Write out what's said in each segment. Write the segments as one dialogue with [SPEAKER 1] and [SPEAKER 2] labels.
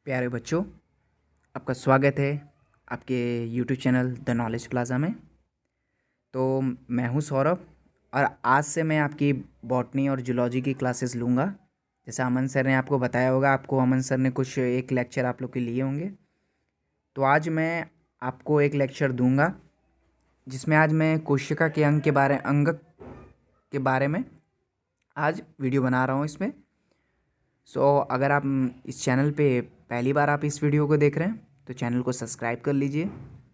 [SPEAKER 1] प्यारे बच्चों, आपका स्वागत है आपके YouTube channel the knowledge plaza में। तो मैं हूं सौरभ और आज से मैं आपकी बॉटनी और जूलॉजी की क्लासेस लूँगा। जैसा अमन सर ने आपको बताया होगा, आपको अमन सर ने कुछ एक लेक्चर आप लोग के लिए होंगे। तो आज मैं आपको एक लेक्चर दूंगा जिसमें आज मैं कोशिका के अंग के बारे में आज वीडियो बना रहा हूँ इसमें। अगर आप इस चैनल पे पहली बार आप इस वीडियो को देख रहे हैं तो चैनल को सब्सक्राइब कर लीजिए,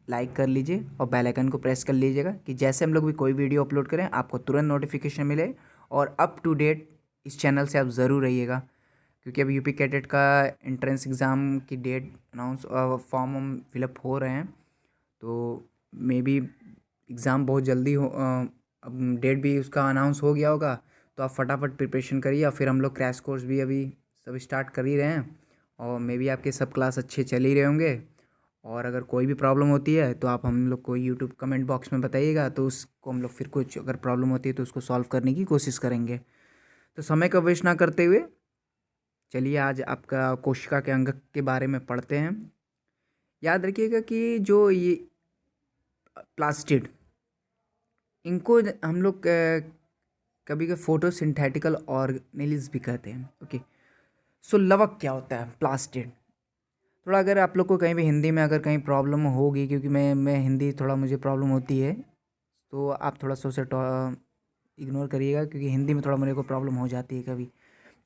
[SPEAKER 1] लाइक कर लीजिए और बेल आइकन को प्रेस कर लीजिएगा कि जैसे हम लोग भी कोई वीडियो अपलोड करें आपको तुरंत नोटिफिकेशन मिले और अप टू डेट इस चैनल से आप ज़रूर रहिएगा। क्योंकि अब यूपी कैडेट का एंट्रेंस एग्ज़ाम की डेट अनाउंस फॉर्म हम फिलअप हो रहे हैं, तो मे बी एग्ज़ाम बहुत जल्दी हो, अब डेट भी उसका अनाउंस हो गया होगा। तो आप फटाफट प्रिपरेशन करिए और फिर हम लोग क्रैश कोर्स भी अभी सब स्टार्ट कर ही रहे हैं और मे बी आपके सब क्लास अच्छे चल ही रहे होंगे। और अगर कोई भी प्रॉब्लम होती है तो आप हम लोग को यूट्यूब कमेंट बॉक्स में बताइएगा, तो उसको हम लोग फिर कुछ अगर प्रॉब्लम होती है तो उसको सॉल्व करने की कोशिश करेंगे। तो समय का वेस्ट ना करते हुए चलिए आज आपका कोशिका के अंग के बारे में पढ़ते हैं। याद रखिएगा कि जो ये प्लास्टिड, इनको हम लोग कभी कभी फोटोसिंथेटिकल ऑर्गेनेलिज भी कहते हैं। ओके, सो लवक क्या होता है प्लास्टिड? थोड़ा अगर आप लोग को कहीं भी हिंदी में अगर कहीं प्रॉब्लम होगी, क्योंकि मैं हिंदी थोड़ा मुझे प्रॉब्लम होती है, तो आप थोड़ा सा उसे इग्नोर करिएगा क्योंकि हिंदी में थोड़ा मेरे को प्रॉब्लम हो जाती है कभी।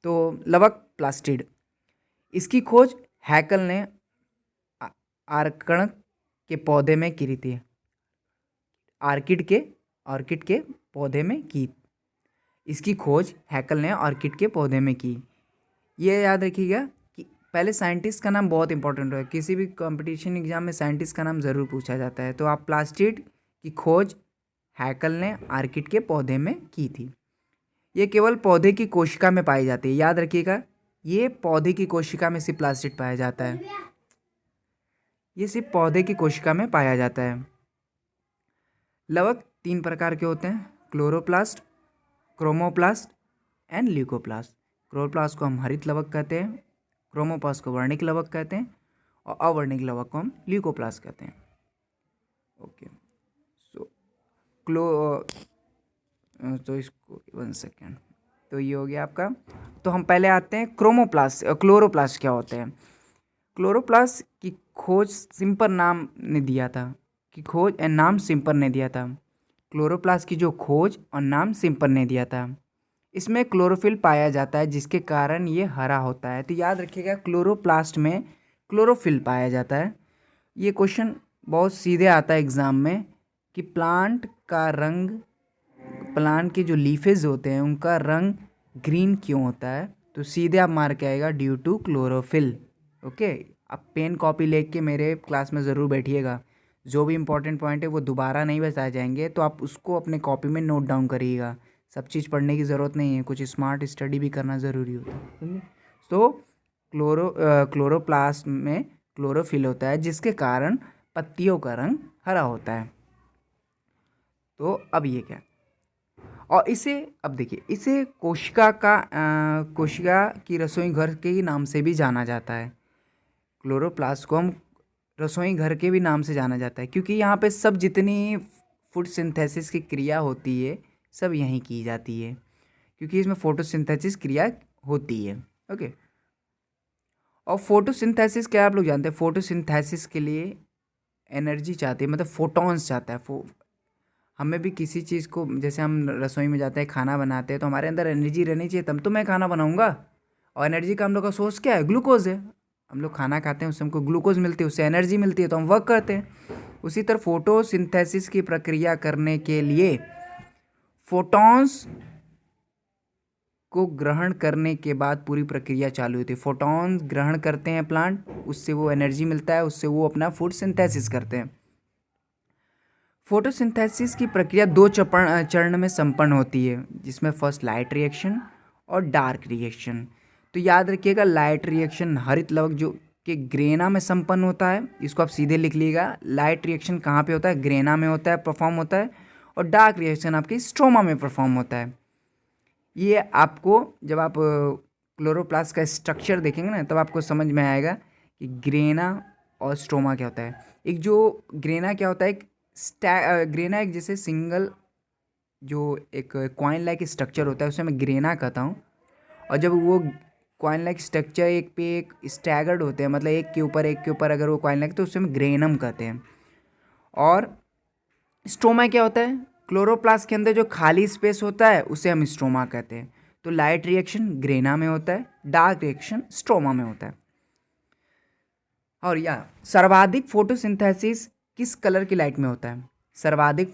[SPEAKER 1] तो लवक प्लास्टिड, इसकी खोज हैकल ने आर्कण के पौधे में की थी। ऑर्किड के पौधे में की। इसकी खोज हैकल ने ऑर्किड के पौधे में की। ये याद रखिएगा कि पहले साइंटिस्ट का नाम बहुत इंपॉर्टेंट है। किसी भी कंपटीशन एग्जाम में साइंटिस्ट का नाम ज़रूर पूछा जाता है। तो आप प्लास्टिड की खोज हैकल ने ऑर्किड के पौधे में की थी। ये केवल पौधे की कोशिका में पाई जाती है। याद रखिएगा, ये पौधे की कोशिका में सिर्फ प्लास्टिड पाया जाता है। ये सिर्फ पौधे की कोशिका में पाया जाता है। लवक 3 प्रकार के होते हैं: chloroplast, chromoplast and leucoplast. Chloroplast को हम हरित लवक कहते हैं, क्रोमोप्लास्ट को वर्णिक लवक कहते हैं और अवर्णिक लवक को हम ल्यूकोप्लास्ट कहते हैं। ओके, सो तो इसको 1 सेकेंड, तो ये हो गया आपका। तो हम पहले आते हैं क्रोमोप्लास्ट। क्लोरोप्लास्ट क्या होते हैं? क्लोरोप्लास्ट की खोज सिम्पर नाम ने दिया था नाम सिम्पर ने दिया था। क्लोरोप्लास्ट की जो खोज और नाम सिम्पर ने दिया था। इसमें क्लोरोफिल पाया जाता है जिसके कारण ये हरा होता है। तो याद रखिएगा, क्लोरोप्लास्ट में क्लोरोफिल पाया जाता है। ये क्वेश्चन बहुत सीधे आता है एग्ज़ाम में कि प्लांट के जो लीफेज होते हैं उनका रंग ग्रीन क्यों होता है? तो सीधे आप मार के आएगा ड्यू टू क्लोरोफिल। ओके, आप पेन कॉपी लेके मेरे क्लास में ज़रूर बैठिएगा। जो भी इंपॉर्टेंट पॉइंट है वो दोबारा नहीं बताए जाएंगे, तो आप उसको अपने कॉपी में नोट डाउन करिएगा। सब चीज़ पढ़ने की ज़रूरत नहीं है, कुछ स्मार्ट स्टडी भी करना ज़रूरी होता है। तो क्लोरोप्लास्ट में क्लोरोफिल होता है जिसके कारण पत्तियों का रंग हरा होता है। तो अब ये क्या, और इसे अब देखिए, इसे कोशिका की रसोई घर के ही नाम से भी जाना जाता है। क्लोरोप्लास्ट को हम रसोई घर के भी नाम से जाना जाता है क्योंकि यहाँ पे सब जितनी फूड सिंथेसिस की क्रिया होती है सब यहीं की जाती है, क्योंकि इसमें फोटोसिंथेसिस क्रिया होती है। ओके, और फोटोसिंथेसिस क्या आप लोग जानते हैं? फोटोसिंथेसिस के लिए एनर्जी चाहती है, मतलब फोटॉन्स चाहता है। हमें भी किसी चीज़ को, जैसे हम रसोई में जाते हैं खाना बनाते हैं तो हमारे अंदर एनर्जी रहनी चाहिए, तब तो मैं खाना बनाऊंगा। और एनर्जी का हम लोग का सोर्स क्या है? ग्लूकोज है। हम लोग खाना खाते हैं उससे हमको ग्लूकोज मिलती है, उससे एनर्जी मिलती है, तो हम वर्क करते हैं। उसी तरह फोटोसिंथेसिस की प्रक्रिया करने के लिए फोटॉन्स को ग्रहण करने के बाद पूरी प्रक्रिया चालू होती है। फोटॉन ग्रहण करते हैं प्लांट, उससे वो एनर्जी मिलता है, उससे वो अपना फूड सिंथेसिस करते हैं। फोटोसिंथेसिस की प्रक्रिया 2 चरण में संपन्न होती है, जिसमें फर्स्ट लाइट रिएक्शन और डार्क रिएक्शन। तो याद रखिएगा, लाइट रिएक्शन हरित लवक जो कि ग्रेना में संपन्न होता है, इसको आप सीधे लिख लीजिएगा। लाइट रिएक्शन कहाँ पे होता है? ग्रेना में होता है, परफॉर्म होता है। और डार्क रिएक्शन आपके स्ट्रोमा में परफॉर्म होता है। ये आपको जब आप क्लोरोप्लास्ट का स्ट्रक्चर देखेंगे ना, तब आपको समझ में आएगा कि ग्रेना और स्ट्रोमा क्या होता है। एक जो ग्रेना क्या होता है, ग्रेना एक जैसे सिंगल जो एक कॉइन लाइक स्ट्रक्चर होता है उसे मैं ग्रेना कहता हूँ। और जब वो कॉइन लाइक स्ट्रक्चर एक पे एक स्टैगर्ड होते हैं, मतलब एक के ऊपर अगर वो कॉइन लाइक, तो उसे हम ग्रेनम कहते हैं। और स्ट्रोमा क्या होता है, क्लोरोप्लास्ट के अंदर जो खाली स्पेस होता है उसे हम स्ट्रोमा कहते हैं। तो लाइट रिएक्शन ग्रेना में होता है, डार्क रिएक्शन स्ट्रोमा में होता है। और सर्वाधिक फोटोसिंथेसिस किस कलर की लाइट में होता है। सर्वाधिक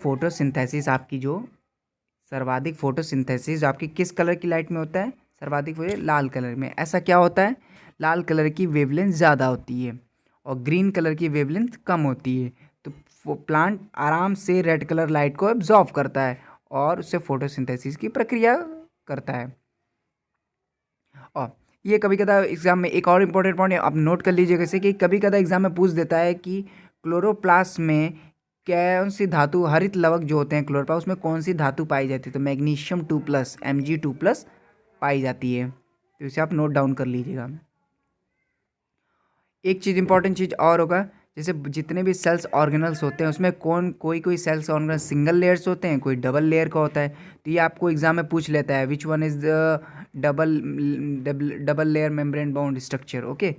[SPEAKER 1] फोटोसिंथेसिस आपकी किस कलर की लाइट में होता है। सर्वाधिक लाल कलर में। ऐसा क्या होता है, लाल कलर की वेवलेंथ ज़्यादा होती है और ग्रीन कलर की वेवलेंथ कम होती है। तो वो प्लांट आराम से रेड कलर लाइट को एब्जॉर्व करता है और उससे फोटोसिंथेसिस की प्रक्रिया करता है। और ये कभी कदा एग्जाम में एक और इम्पोर्टेंट पॉइंट आप नोट कर लीजिएगा, जैसे कि कभी कदा एग्जाम में पूछ देता है कि क्लोरोप्लास्ट में कौन सी धातु, हरित लवक जो होते हैं क्लोरोप्लास्ट, उसमें कौन सी धातु पाई जाती है। तो मैग्नीशियम 2+, Mg2+ पाई जाती है। तो इसे आप नोट डाउन कर लीजिएगा। एक चीज़ इंपॉर्टेंट चीज़ और होगा, जैसे जितने भी सेल्स ऑर्गेनल्स होते हैं उसमें कोई सेल्स ऑर्गेनल सिंगल लेयर्स होते हैं, कोई डबल लेयर का होता है। तो ये आपको एग्जाम में पूछ लेता है, which one is the double layer membrane bound structure. Okay,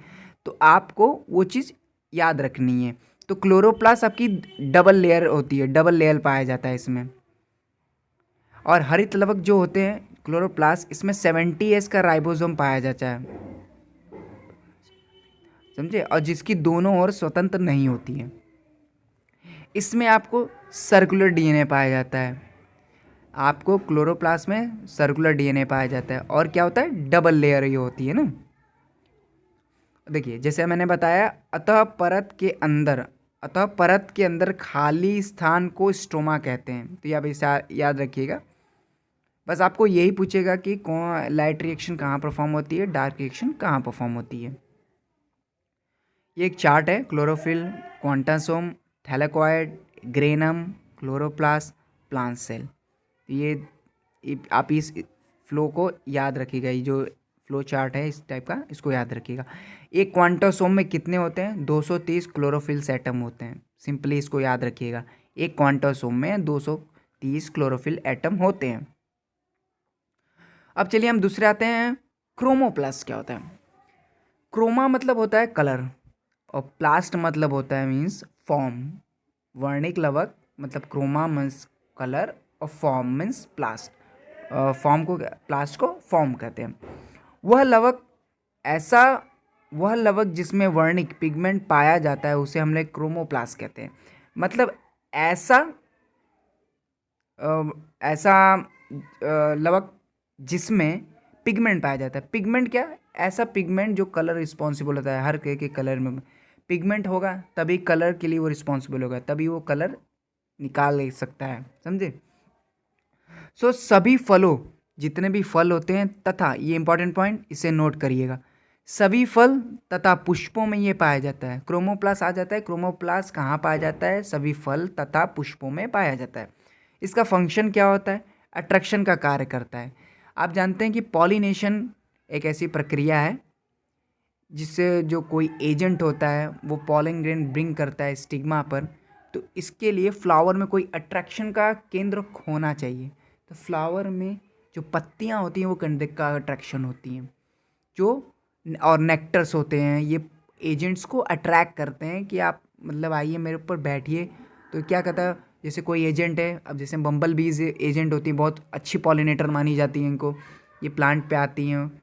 [SPEAKER 1] तो आपको वो चीज़ याद रखनी है। तो क्लोरोप्लास्ट आपकी डबल लेयर होती है, डबल लेयर पाया जाता है इसमें। और हरित लवक जो होते हैं क्लोरोप्लास्ट, इसमें 70S का राइबोसोम पाया जाता है, समझे, और जिसकी दोनों ओर स्वतंत्र नहीं होती है। इसमें आपको सर्कुलर डीएनए पाया जाता है। आपको क्लोरोप्लास्ट में सर्कुलर डीएनए पाया जाता है। और क्या होता है, डबल लेयर ये होती है ना। देखिए जैसे मैंने बताया, अतः परत के अंदर खाली स्थान को स्ट्रोमा कहते हैं। तो ये आप इसे याद रखिएगा। बस आपको यही पूछेगा कि कौन लाइट रिएक्शन कहाँ परफॉर्म होती है, डार्क रिएक्शन कहाँ परफॉर्म होती है। ये एक चार्ट है, chlorophyll, quantasome, thylakoid, granum, chloroplast, plant cell. आप इस फ्लो को याद रखिएगा, ये जो फ्लो चार्ट है इस टाइप का, इसको याद रखिएगा। एक क्वांटासोम में कितने होते हैं, 230 क्लोरोफिल्स एटम होते हैं। सिंपली इसको याद रखिएगा, एक क्वांटासोम में 230 क्लोरोफिल एटम होते हैं। अब चलिए हम दूसरे आते हैं, क्रोमोप्लास्ट क्या होता है। क्रोमा मतलब होता है कलर और प्लास्ट मतलब होता है मीन्स फॉर्म। वर्णिक लवक मतलब क्रोमा मीन्स कलर और फॉर्म मीन्स प्लास्ट। फॉर्म को, प्लास्ट को फॉर्म कहते हैं। वह लवक जिसमें वर्णिक पिगमेंट पाया जाता है उसे हम लोग क्रोमोप्लास्ट कहते हैं। मतलब ऐसा लवक जिसमें पिगमेंट पाया जाता है। पिगमेंट क्या, ऐसा पिगमेंट जो कलर रिस्पॉन्सिबल होता है। हर के कलर में पिगमेंट होगा तभी कलर के लिए वो रिस्पॉन्सिबल होगा, तभी वो कलर निकाल सकता है, समझे। सो सभी फलों, जितने भी फल होते हैं तथा, ये इंपॉर्टेंट पॉइंट इसे नोट करिएगा, सभी फल तथा पुष्पों में ये पाया जाता है। क्रोमोप्लास्ट आ जाता है। क्रोमोप्लास्ट कहाँ पाया जाता है, सभी फल तथा पुष्पों में पाया जाता है। इसका फंक्शन क्या होता है, अट्रैक्शन का कार्य करता है। आप जानते हैं कि पॉलिनेशन एक ऐसी प्रक्रिया है जिससे जो कोई एजेंट होता है वो पॉलन ग्रेन ब्रिंग करता है स्टिग्मा पर। तो इसके लिए फ्लावर में कोई अट्रैक्शन का केंद्र होना चाहिए। तो फ्लावर में जो पत्तियां होती हैं वो केंद्र का अट्रैक्शन होती हैं, जो और नेक्टर्स होते हैं, ये एजेंट्स को अट्रैक्ट करते हैं कि आप मतलब आइए मेरे ऊपर बैठिए। तो क्या कहता है, जैसे कोई एजेंट है, अब जैसे बम्बल बीज एजेंट होती है, बहुत अच्छी पॉलिनेटर मानी जाती हैं इनको। ये प्लांट पे आती हैं,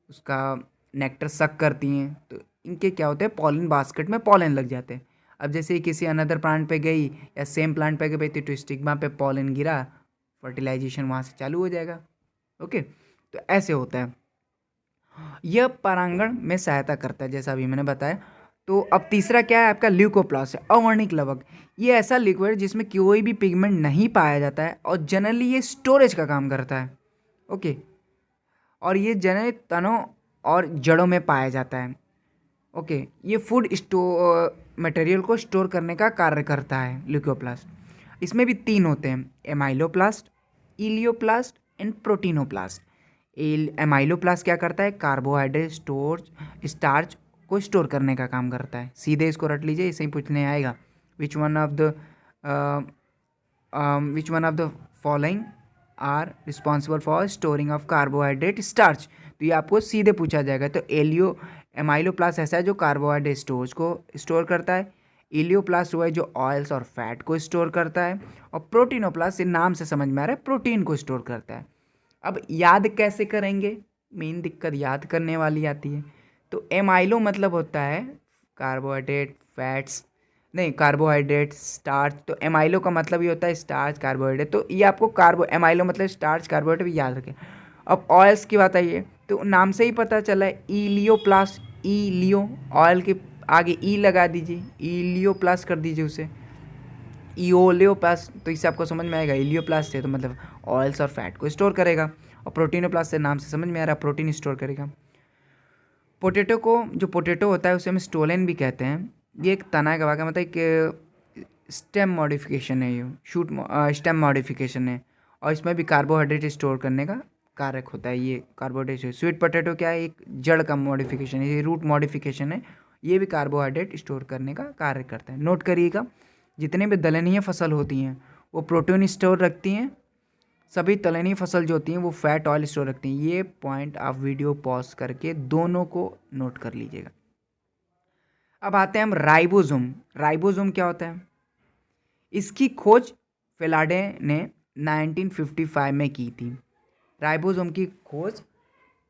[SPEAKER 1] उसका नेक्टर सक करती हैं, तो इनके क्या होते हैं, पॉलन बास्केट में पॉलन लग जाते हैं। अब जैसे किसी अनदर प्लांट पे गई या सेम प्लांट पे गई तो स्टिग्मा पे पॉलन गिरा, फर्टिलाइजेशन वहाँ से चालू हो जाएगा। ओके, तो ऐसे होता है। यह परागण में सहायता करता है, जैसा अभी मैंने बताया। तो अब तीसरा क्या है आपका, ल्यूकोप्लास्ट है, अवर्णिक लवक। ये ऐसा लिक्विड जिसमें कोई भी पिगमेंट नहीं पाया जाता है और जनरली ये स्टोरेज का काम करता है। ओके, और ये जनरली तनों और जड़ों में पाया जाता है। ओके, ये फूड मटेरियल को स्टोर करने का कार्य करता है ल्यूकोप्लास्ट। इसमें भी 3 होते हैं, एमाइलोप्लास्ट, इलियोप्लास्ट एंड प्रोटीनोप्लास्ट। एमाइलोप्लास्ट क्या करता है, कार्बोहाइड्रेट स्टार्च को स्टोर करने का काम करता है। सीधे इसको रट लीजिए, इसे ही पूछने आएगा। Which one of the following are responsible for storing of carbohydrate starch. तो ये आपको सीधे पूछा जाएगा। तो एमाइलोप्लास्ट ऐसा है जो कार्बोहाइड्रेट स्टोर्स को स्टोर करता है। इलियोप्लास्ट हुआ है जो ऑयल्स और फैट को स्टोर करता है। और प्रोटीनोप्लास्ट, ये नाम से समझ में आ रहा है, प्रोटीन को स्टोर करता है। अब याद कैसे करेंगे, मेन दिक्कत याद करने वाली आती है। तो एमाइलो मतलब होता है कार्बोहाइड्रेट, फैट्स, नहीं कार्बोहाइड्रेट, स्टार्च। तो एमाइलो का मतलब ये होता है स्टार्च, कार्बोहाइड्रेट। तो ये आपको एमाइलो मतलब स्टार्च, कार्बोहाइड्रेट भी याद रखें। अब ऑयल्स की बात आई है, तो नाम से ही पता चला है इलियोप्लास्ट, इलियो, ऑयल के आगे ई लगा दीजिए, इलियोप्लास्ट कर दीजिए उसे, इओलियोप्लास्ट। तो इससे आपको समझ में आएगा इलियोप्लास्ट है तो मतलब ऑयल्स और फैट को स्टोर करेगा। और प्रोटीनोप्लास्ट से नाम से समझ में आ रहा है प्रोटीन स्टोर करेगा। पोटैटो को, जो पोटैटो होता है उसे हम स्टोलेन भी कहते हैं। ये एक तना का वाक़या, मतलब एक स्टेम मॉडिफिकेशन है, ये स्टेम मॉडिफिकेशन है। और इसमें भी कार्बोहाइड्रेट स्टोर करने का कारक होता है ये कार्बोहाइड्रेट। स्वीट पोटैटो क्या है, एक जड़ का मॉडिफिकेशन है, ये रूट मॉडिफिकेशन है। ये भी कार्बोहाइड्रेट स्टोर करने का कार्य करता है। नोट करिएगा, जितने भी दलहनीय फसल होती हैं वो प्रोटीन स्टोर रखती हैं, सभी तलनीय फसल जो होती हैं वो फैट ऑयल स्टोर रखती हैं। ये पॉइंट आप वीडियो पॉज करके दोनों को नोट कर लीजिएगा। अब आते हैं हम राइबोसोम। राइबोसोम क्या होता है, इसकी खोज फेलाडे ने 1955 में की थी। राइबोसोम की खोज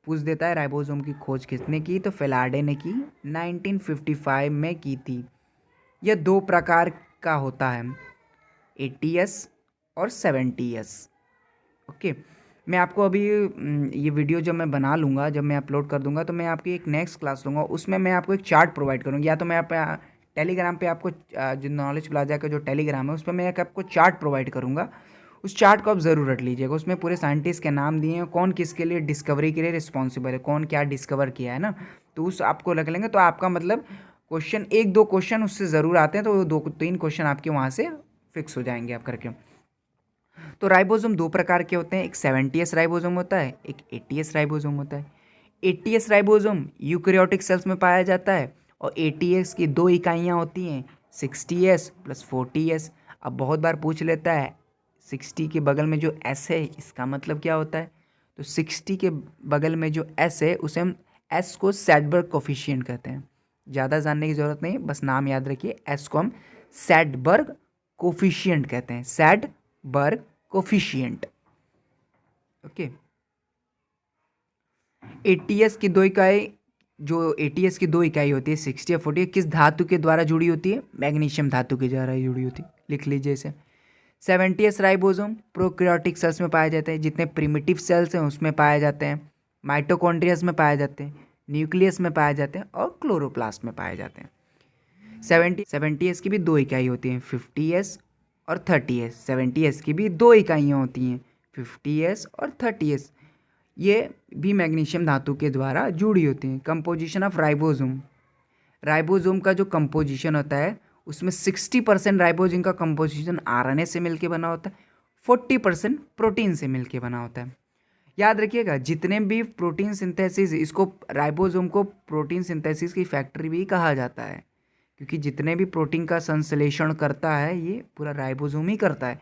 [SPEAKER 1] पूछ देता है, राइबोसोम की खोज किसने की, तो फेलाडे ने की, 1955 में की थी। यह दो प्रकार का होता है, 80S और 70S। ओके, मैं आपको अभी ये वीडियो जब मैं बना लूँगा, जब मैं अपलोड कर दूँगा, तो मैं आपकी एक नेक्स्ट क्लास लूँगा, उसमें मैं आपको एक चार्ट प्रोवाइड करूँगी। या तो मैं आप टेलीग्राम पे आपको जो नॉलेज प्लाजा का जो टेलीग्राम है उस पर मैं एक आपको चार्ट प्रोवाइड करूँगा। उस चार्ट को आप ज़रूर रख लीजिएगा। उसमें पूरे साइंटिस्ट के नाम दिए हैं, कौन किसके लिए डिस्कवरी के लिए रिस्पॉन्सिबल है, कौन क्या डिस्कवर किया है ना। तो उस आपको रख लेंगे तो आपका मतलब क्वेश्चन, एक दो क्वेश्चन उससे ज़रूर आते हैं, तो वो 2-3 क्वेश्चन आपके वहाँ से फिक्स हो जाएंगे आप करके। तो राइबोसोम दो प्रकार के होते हैं, एक 70S राइबोसोम होता है, एक 80S राइबोसोम होता है। 80S राइबोसोम यूकैरियोटिक सेल्स में पाया जाता है और 80S की दो इकाइयाँ होती हैं, 60S प्लस 40S। अब बहुत बार पूछ लेता है 60 के बगल में जो S है इसका मतलब क्या होता है, तो 60 के बगल में जो S है उसे हम S को सैडबर्ग कोफिशिएंट कहते हैं। ज़्यादा जानने की ज़रूरत नहीं, बस नाम याद रखिए, S को हम सैडबर्ग कोफिशिएंट कहते हैं, सैडबर्ग कोफिशिएंट। ओके, 80S की दो इकाई, जो 80S की दो इकाई होती है 60 और 40, किस धातु के द्वारा जुड़ी होती है, मैग्नीशियम धातु के द्वारा जुड़ी होती है, लिख लीजिए इसे। 70S राइबोसोम प्रोकैरियोटिक सेल्स में पाए जाते हैं, जितने प्रिमिटिव सेल्स हैं उसमें पाए जाते हैं, माइटोकॉन्ड्रियाज में पाए जाते हैं, न्यूक्लियस में पाए जाते हैं और क्लोरोप्लास्ट में पाए जाते हैं। 70S की भी दो इकाई होती हैं, 50S और 30S। 70S की भी दो इकाइयाँ होती हैं, 50S और 30S। ये भी मैग्नीशियम धातु के द्वारा जुड़ी होती हैं। कंपोजिशन ऑफ राइबोसोम, राइबोसोम का जो कंपोजिशन होता है उसमें 60% राइबोसोम का कंपोजिशन RNA से मिलके बना होता है, 40% प्रोटीन से मिलके बना होता है। याद रखिएगा, जितने भी प्रोटीन सिंथेसिस, इसको राइबोसोम को प्रोटीन सिंथेसिस की फैक्ट्री भी कहा जाता है, क्योंकि जितने भी प्रोटीन का संश्लेषण करता है ये पूरा राइबोसोम ही करता है।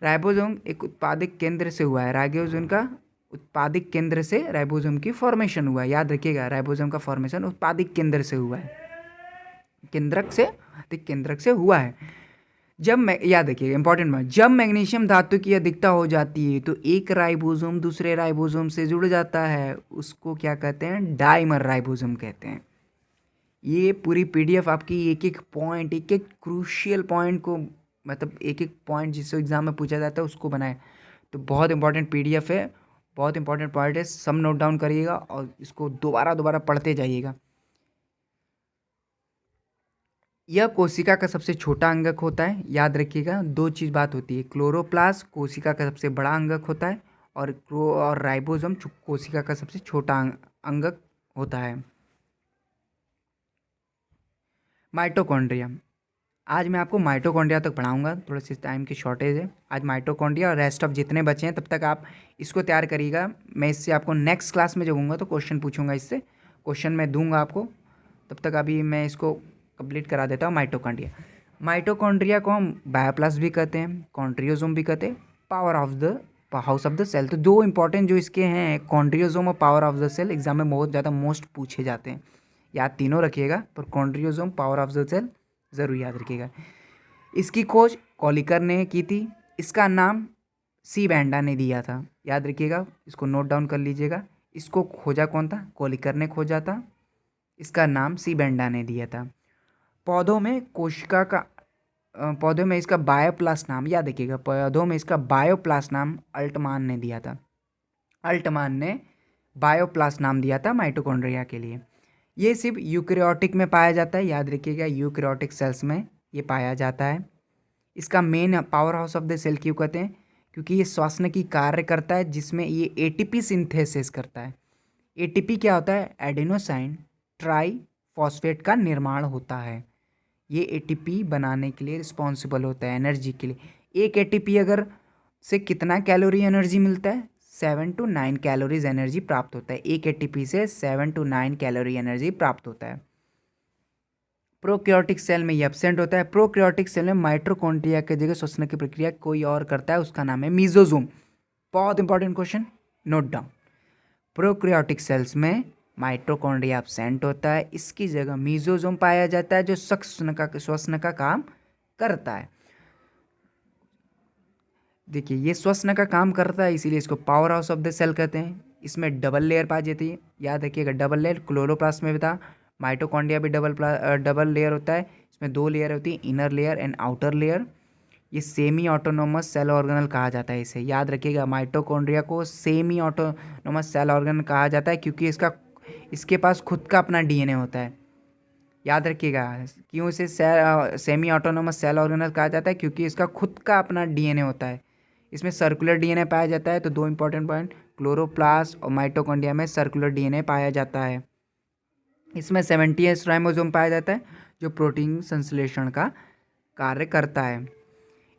[SPEAKER 1] राइबोसोम एक उत्पादक केंद्र से हुआ है, राइबोसोम का उत्पादक केंद्र से राइबोसोम की फॉर्मेशन हुआ है। याद रखिएगा, राइबोसोम का फॉर्मेशन उत्पादक केंद्र से हुआ है, केंद्रक से हुआ है। जब याद रखिएगा इंपॉर्टेंट बात, जब मैग्नीशियम धातु की अधिकता हो जाती है तो एक राइबोसोम दूसरे राइबोसोम से जुड़ जाता है, उसको क्या कहते हैं, डाइमर राइबोसोम कहते हैं। ये पूरी PDF आपकी एक एक पॉइंट, एक एक क्रूशियल पॉइंट को, मतलब एक एक पॉइंट जिससे एग्जाम में पूछा जाता है उसको बनाए। तो बहुत इंपॉर्टेंट PDF है, बहुत इंपॉर्टेंट पॉइंट है, सब नोट डाउन करिएगा और इसको दोबारा दोबारा पढ़ते जाइएगा। यह कोशिका का सबसे छोटा अंगक होता है। याद रखिएगा, दो चीज़ बात होती है, क्लोरोप्लास्ट कोशिका का सबसे बड़ा अंगक होता है और राइबोसोम कोशिका का सबसे छोटा अंगक होता है। माइटोकॉन्ड्रिया, आज मैं आपको माइटोकॉन्ड्रिया तक पढ़ाऊंगा, थोड़ा सी टाइम की शॉर्टेज है आज। माइटोकॉन्ड्रिया और रेस्ट ऑफ जितने बचे हैं तब तक आप इसको तैयार करिएगा। मैं इससे आपको नेक्स्ट क्लास में जब होऊंगा तो क्वेश्चन पूछूंगा, इससे क्वेश्चन मैं दूंगा आपको, तब तक अभी मैं इसको कंप्लीट करा देता हूँ। माइटोकॉन्ड्रिया को हम बायोप्लास्ट भी कहते हैं, कॉन्ड्रियोसोम भी कहते हैं, power of the house of the cell. तो दो इंपॉर्टेंट जो इसके हैं कॉन्ड्रियोसोम और power of the cell, exam में बहुत ज़्यादा मोस्ट पूछे जाते हैं। याद तीनों रखिएगा, पर कॉन्ड्रियोसोम पावर ऑफ द सेल ज़रूर याद रखिएगा। इसकी खोज कॉलिकर ने की थी। इसका नाम सी बैंडा ने दिया था, याद रखिएगा, इसको नोट डाउन कर लीजिएगा। इसको खोजा कौन था? कॉलिकर ने खोजा था। इसका नाम सी बैंडा ने दिया था। पौधों में कोशिका का पौधों में इसका बायोप्लास्ट नाम याद रखिएगा, पौधों में इसका बायोप्लास्ट नाम अल्टमान ने दिया था। अल्टमान ने बायोप्लास्ट नाम दिया था माइटोकॉन्ड्रिया के लिए। ये सिर्फ यूकैरियोटिक में पाया जाता है, याद रखिएगा, यूकैरियोटिक सेल्स में ये पाया जाता है। इसका main power house of the cell क्यों कहते हैं? क्योंकि ये श्वसन की कार्य करता है, जिसमें ये एटीपी सिंथेसिस करता है। एटीपी क्या होता है? एडेनोसाइन ट्राइफॉस्फेट का निर्माण होता है। ये एटीपी बनाने के लिए रिस्पॉन्सिबल होता है, एनर्जी के लिए। एक एटीपी अगर से कितना कैलोरी एनर्जी मिलता है? 7 to 9 कैलोरीज एनर्जी प्राप्त होता है। एक एटीपी से 7 to 9 कैलोरी एनर्जी प्राप्त होता है। प्रोकैरियोटिक सेल में ये एब्सेंट होता है। प्रोकैरियोटिक सेल में माइटोकॉन्ड्रिया की जगह श्वसन की प्रक्रिया कोई और करता है, उसका नाम है मीजोजोम। बहुत important question, note down. Prokaryotic cells में माइटोकॉन्ड्रिया एब्सेंट होता है, इसकी जगह मीजोजोम पाया जाता है, जो श्वसन का काम करता है। देखिए, ये श्वसन का काम करता है, इसीलिए इसको power house of the cell कहते हैं। इसमें डबल लेयर पाई जाती है, याद रखिएगा, डबल लेयर। क्लोरोप्लास्ट में भी था, माइटोकॉन्ड्रिया भी डबल लेयर होता है। इसमें दो लेयर होती है, inner layer and outer layer. ये सेमी ऑटोनोमस सेल ऑर्गेनल कहा जाता है इसे, याद रखिएगा। माइटोकॉन्ड्रिया को सेमी ऑटोनोमस सेल ऑर्गेनल कहा जाता है, क्योंकि इसके पास खुद का अपना डीएनए होता है, याद रखिएगा। क्यों इसे सेमी ऑटोनोमस सेल ऑर्गेनल कहा जाता है? क्योंकि इसका खुद का अपना डीएनए होता है। इसमें सर्कुलर डीएनए पाया जाता है। तो दो इंपॉर्टेंट पॉइंट, क्लोरोप्लास्ट और माइटोकॉन्ड्रिया में सर्कुलर डीएनए पाया जाता है। इसमें 70S राइबोसोम पाया जाता है, जो प्रोटीन संश्लेषण का कार्य करता है।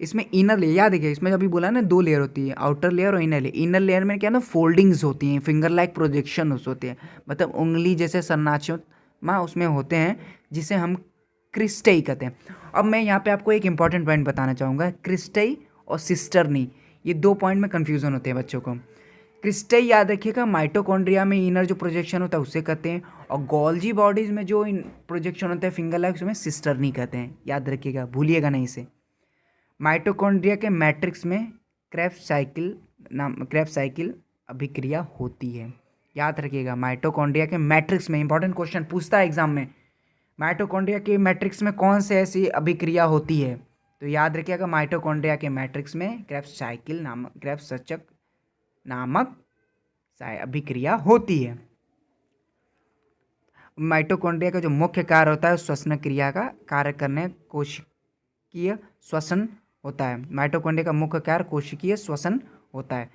[SPEAKER 1] इसमें इनर लेयर, याद रखिए, इसमें अभी बोला ना दो लेयर होती है, आउटर लेयर और इनर लेयर। इनर लेयर में क्या ना, फोल्डिंग्स होती हैं, फिंगर लाइक प्रोजेक्शन होते हैं, मतलब उंगली जैसे संरचना उसमें होते हैं, जिसे हम क्रिस्टई कहते हैं। अब मैं यहाँ पे आपको एक इंपॉर्टेंट पॉइंट बताना चाहूँगा। क्रिस्टई और सिस्टर्नी, ये दो पॉइंट में कन्फ्यूज़न होते हैं बच्चों को। क्रिस्टई याद रखिएगा, माइटोकॉन्ड्रिया में इनर जो प्रोजेक्शन होता है उसे कहते हैं, और गोल्जी बॉडीज़ में जो प्रोजेक्शन होता है फिंगर लाइक, उसमें सिस्टर्नी कहते हैं, याद रखिएगा, भूलिएगा नहीं इसे। माइटोकॉन्ड्रिया के मैट्रिक्स में क्रेब्स साइकिल अभिक्रिया होती है, याद रखिएगा। माइटोकॉन्ड्रिया के मैट्रिक्स में, इंपॉर्टेंट क्वेश्चन पूछता है एग्जाम में, माइटोकॉन्ड्रिया के मैट्रिक्स में कौन से ऐसी अभिक्रिया होती है? तो याद रखिएगा, माइटोकॉन्ड्रिया के मैट्रिक्स में क्रेब्स सूचक नामक अभिक्रिया होती है। माइटोकॉन्ड्रिया का जो मुख्य कार्य होता है श्वसन क्रिया का कार्य करने, कोशिकीय श्वसन होता है। माइटोकॉन्ड्रिया का मुख्य कार्य कोशिकीय श्वसन होता है।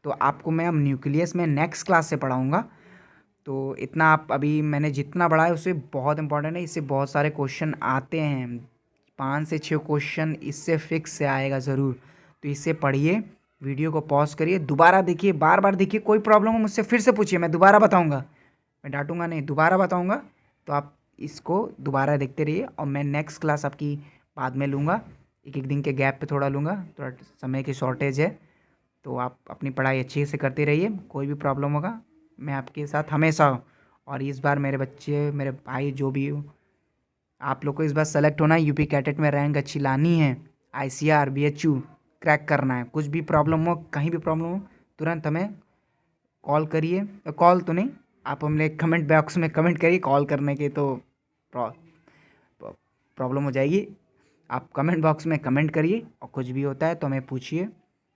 [SPEAKER 1] तो आपको मैं अब न्यूक्लियस में नेक्स्ट क्लास से पढ़ाऊँगा। तो इतना आप अभी मैंने जितना पढ़ा है उससे बहुत इंपॉर्टेंट है, इससे बहुत सारे क्वेश्चन आते हैं, 5 से 6 क्वेश्चन इससे फिक्स से आएगा ज़रूर। तो इससे पढ़िए, वीडियो को पॉज करिए, दोबारा देखिए, बार बार देखिए, कोई प्रॉब्लम हो मुझसे फिर से पूछिए, मैं दोबारा बताऊँगा, मैं डांटूंगा नहीं, दोबारा बताऊँगा। तो आप इसको दोबारा देखते रहिए, और मैं नेक्स्ट क्लास आपकी बाद में लूँगा, एक दिन के गैप पे थोड़ा लूँगा, थोड़ा समय की शॉर्टेज है। तो आप अपनी पढ़ाई अच्छे से करते रहिए, कोई भी प्रॉब्लम होगा मैं आपके साथ हमेशा हूँ। और इस बार मेरे बच्चे, मेरे भाई, जो भी हो, आप लोग को इस बार सेलेक्ट होना है, यूपी कैडेट में रैंक अच्छी लानी है, ICR BHU क्रैक करना है। कुछ भी प्रॉब्लम हो, कहीं भी प्रॉब्लम हो, तुरंत हमें कॉल करिए, कॉल तो नहीं, आप हमने कमेंट बॉक्स में कमेंट करिए, कॉल करने के तो प्रॉब्लम हो जाएगी। आप कमेंट बॉक्स में कमेंट करिए, और कुछ भी होता है तो हमें पूछिए।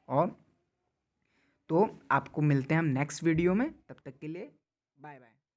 [SPEAKER 1] और तो आपको मिलते हैं हम नेक्स्ट वीडियो में, तब तक के लिए बाय बाय।